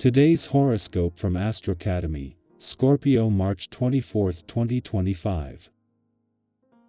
Today's horoscope from Astrocademy, Scorpio, March 24, 2025.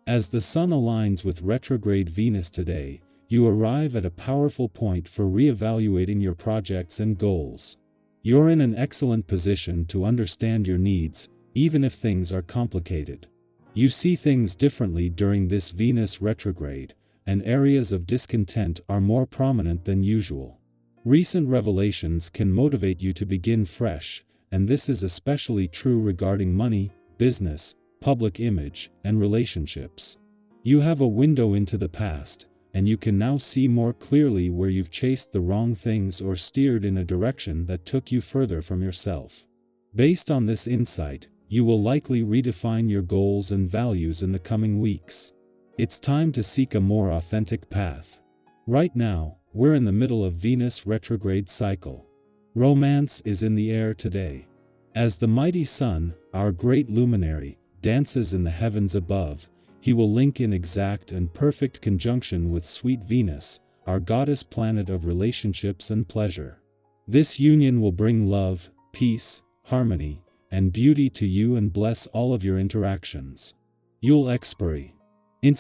As the Sun aligns with retrograde Venus today, you arrive at a powerful point for re-evaluating your projects and goals. You're in an excellent position to understand your needs, even if things are complicated. You see things differently during this Venus retrograde, and areas of discontent are more prominent than usual. Recent revelations can motivate you to begin fresh, and this is especially true regarding money, business, public image, and relationships. You have a window into the past, and you can now see more clearly where you've chased the wrong things or steered in a direction that took you further from yourself. Based on this insight, you will likely redefine your goals and values in the coming weeks. It's time to seek a more authentic path. Right now, we're in the middle of Venus retrograde cycle. Romance is in the air today. As the mighty Sun, our great luminary, dances in the heavens above, he will link in exact and perfect conjunction with sweet Venus, our goddess planet of relationships and pleasure. This union will bring love, peace, harmony, and beauty to you and bless all of your interactions. You'll experience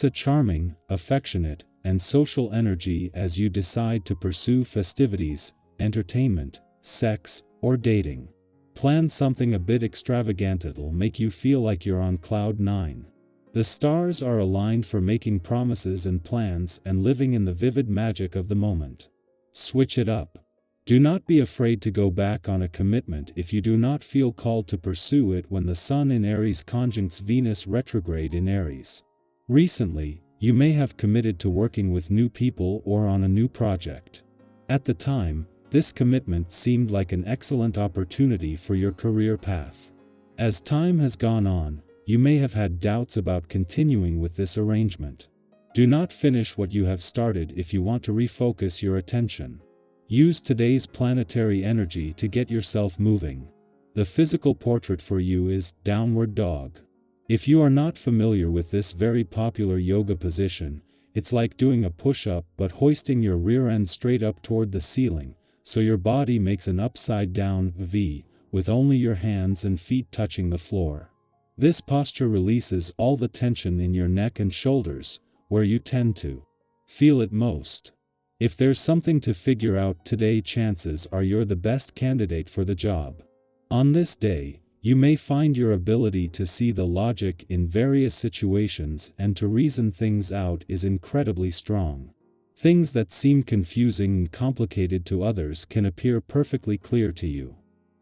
a charming, affectionate, and social energy as you decide to pursue festivities, entertainment, sex, or dating. Plan something a bit extravagant that'll make you feel like you're on cloud 9. The stars are aligned for making promises and plans and living in the vivid magic of the moment. Switch it up. Do not be afraid to go back on a commitment if you do not feel called to pursue it when the Sun in Aries conjuncts Venus retrograde in Aries. Recently, you may have committed to working with new people or on a new project. At the time, this commitment seemed like an excellent opportunity for your career path. As time has gone on, you may have had doubts about continuing with this arrangement. Do not finish what you have started if you want to refocus your attention. Use today's planetary energy to get yourself moving. The physical portrait for you is Downward Dog. If you are not familiar with this very popular yoga position, it's like doing a push-up but hoisting your rear end straight up toward the ceiling, so your body makes an upside-down V, with only your hands and feet touching the floor. This posture releases all the tension in your neck and shoulders, where you tend to feel it most. If there's something to figure out today, chances are you're the best candidate for the job. On this day, you may find your ability to see the logic in various situations and to reason things out is incredibly strong. Things that seem confusing and complicated to others can appear perfectly clear to you.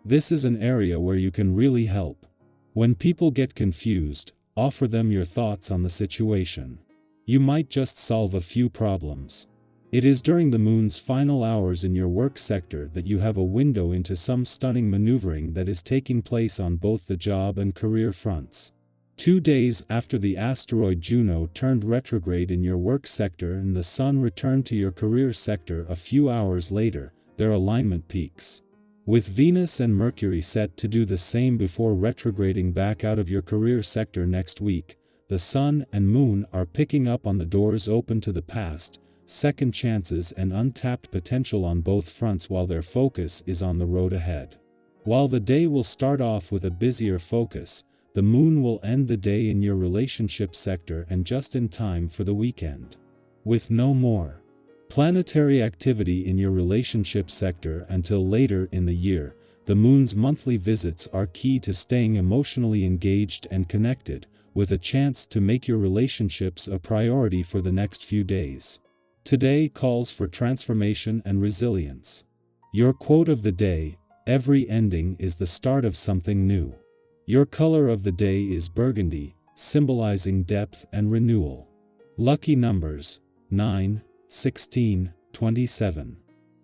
This is an area where you can really help. When people get confused, offer them your thoughts on the situation. You might just solve a few problems. It is during the moon's final hours in your work sector that you have a window into some stunning maneuvering that is taking place on both the job and career fronts. 2 days after the asteroid Juno turned retrograde in your work sector and the Sun returned to your career sector a few hours later, their alignment peaks. With Venus and Mercury set to do the same before retrograding back out of your career sector next week, the Sun and Moon are picking up on the doors open to the past, second chances and untapped potential on both fronts while their focus is on the road ahead. While the day will start off with a busier focus, the Moon will end the day in your relationship sector and just in time for the weekend. With no more planetary activity in your relationship sector until later in the year, the Moon's monthly visits are key to staying emotionally engaged and connected, with a chance to make your relationships a priority for the next few days. Today calls for transformation and resilience. Your quote of the day: every ending is the start of something new. Your color of the day is burgundy, symbolizing depth and renewal. Lucky numbers: 9, 16, 27.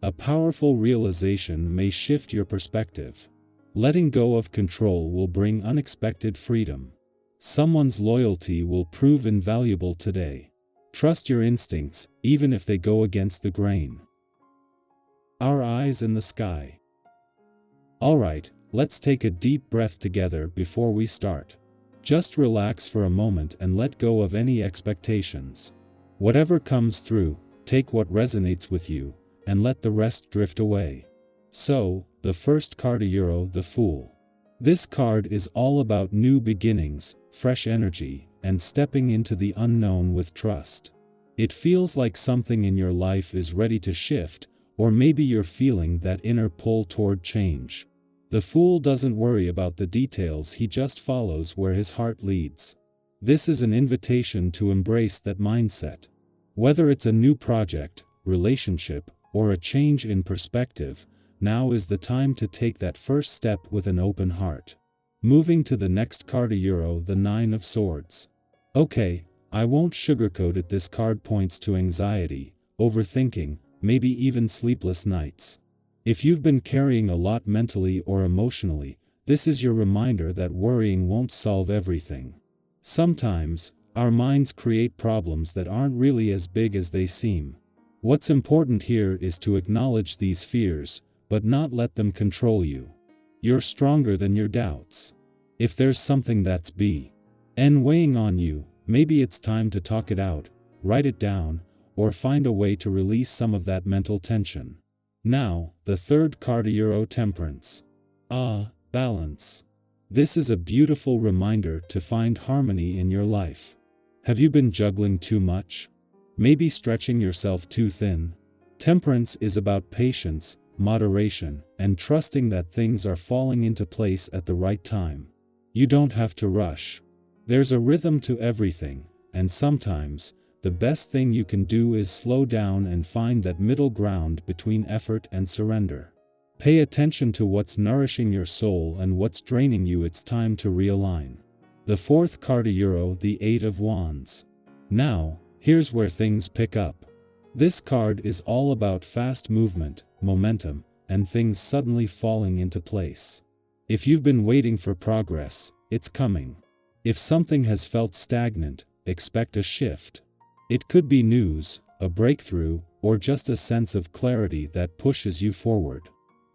A powerful realization may shift your perspective. Letting go of control will bring unexpected freedom. Someone's loyalty will prove invaluable today. Trust your instincts, even if they go against the grain. Our eyes in the sky. Alright, let's take a deep breath together before we start. Just relax for a moment and let go of any expectations. Whatever comes through, take what resonates with you, and let the rest drift away. So, the first card Euro, the Fool. This card is all about new beginnings, fresh energy, and stepping into the unknown with trust. It feels like something in your life is ready to shift, or maybe you're feeling that inner pull toward change. The Fool doesn't worry about the details, he just follows where his heart leads. This is an invitation to embrace that mindset. Whether it's a new project, relationship, or a change in perspective, now is the time to take that first step with an open heart. Moving to the next card Euro, the Nine of Swords. Okay, I won't sugarcoat it, this card points to anxiety, overthinking, maybe even sleepless nights. If you've been carrying a lot mentally or emotionally, this is your reminder that worrying won't solve everything. Sometimes, our minds create problems that aren't really as big as they seem. What's important here is to acknowledge these fears, but not let them control you. You're stronger than your doubts. If there's something that's weighing on you, maybe it's time to talk it out, write it down, or find a way to release some of that mental tension. Now, the third card Euro, Temperance. Balance. This is a beautiful reminder to find harmony in your life. Have you been juggling too much? Maybe stretching yourself too thin? Temperance is about patience, moderation, and trusting that things are falling into place at the right time. You don't have to rush. There's a rhythm to everything, and sometimes, the best thing you can do is slow down and find that middle ground between effort and surrender. Pay attention to what's nourishing your soul and what's draining you. It's time to realign. The fourth card Euro, the Eight of Wands. Now, here's where things pick up. This card is all about fast movement, momentum, and things suddenly falling into place. If you've been waiting for progress, it's coming. If something has felt stagnant, expect a shift. It could be news, a breakthrough, or just a sense of clarity that pushes you forward.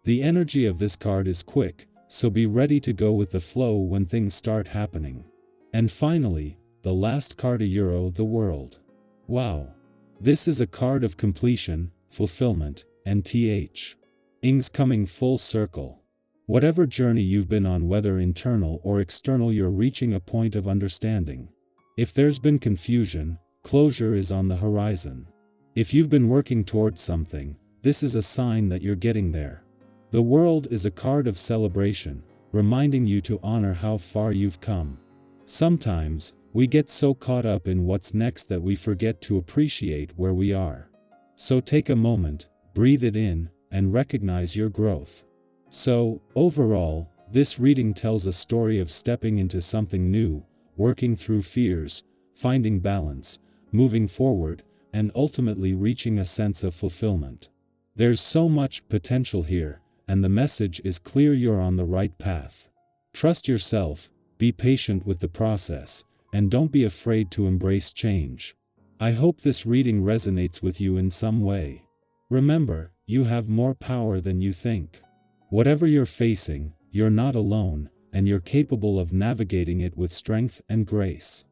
The energy of this card is quick, so be ready to go with the flow when things start happening. And finally, the last card Euro, the World. Wow! This is a card of completion, fulfillment, and things coming full circle. Whatever journey you've been on, whether internal or external, you're reaching a point of understanding. If there's been confusion, closure is on the horizon. If you've been working towards something, this is a sign that you're getting there. The World is a card of celebration, reminding you to honor how far you've come. Sometimes, we get so caught up in what's next that we forget to appreciate where we are. So take a moment, breathe it in, and recognize your growth. So, overall, this reading tells a story of stepping into something new, working through fears, finding balance, moving forward, and ultimately reaching a sense of fulfillment. There's so much potential here, and the message is clear: you're on the right path. Trust yourself, be patient with the process, and don't be afraid to embrace change. I hope this reading resonates with you in some way. Remember, you have more power than you think. Whatever you're facing, you're not alone, and you're capable of navigating it with strength and grace.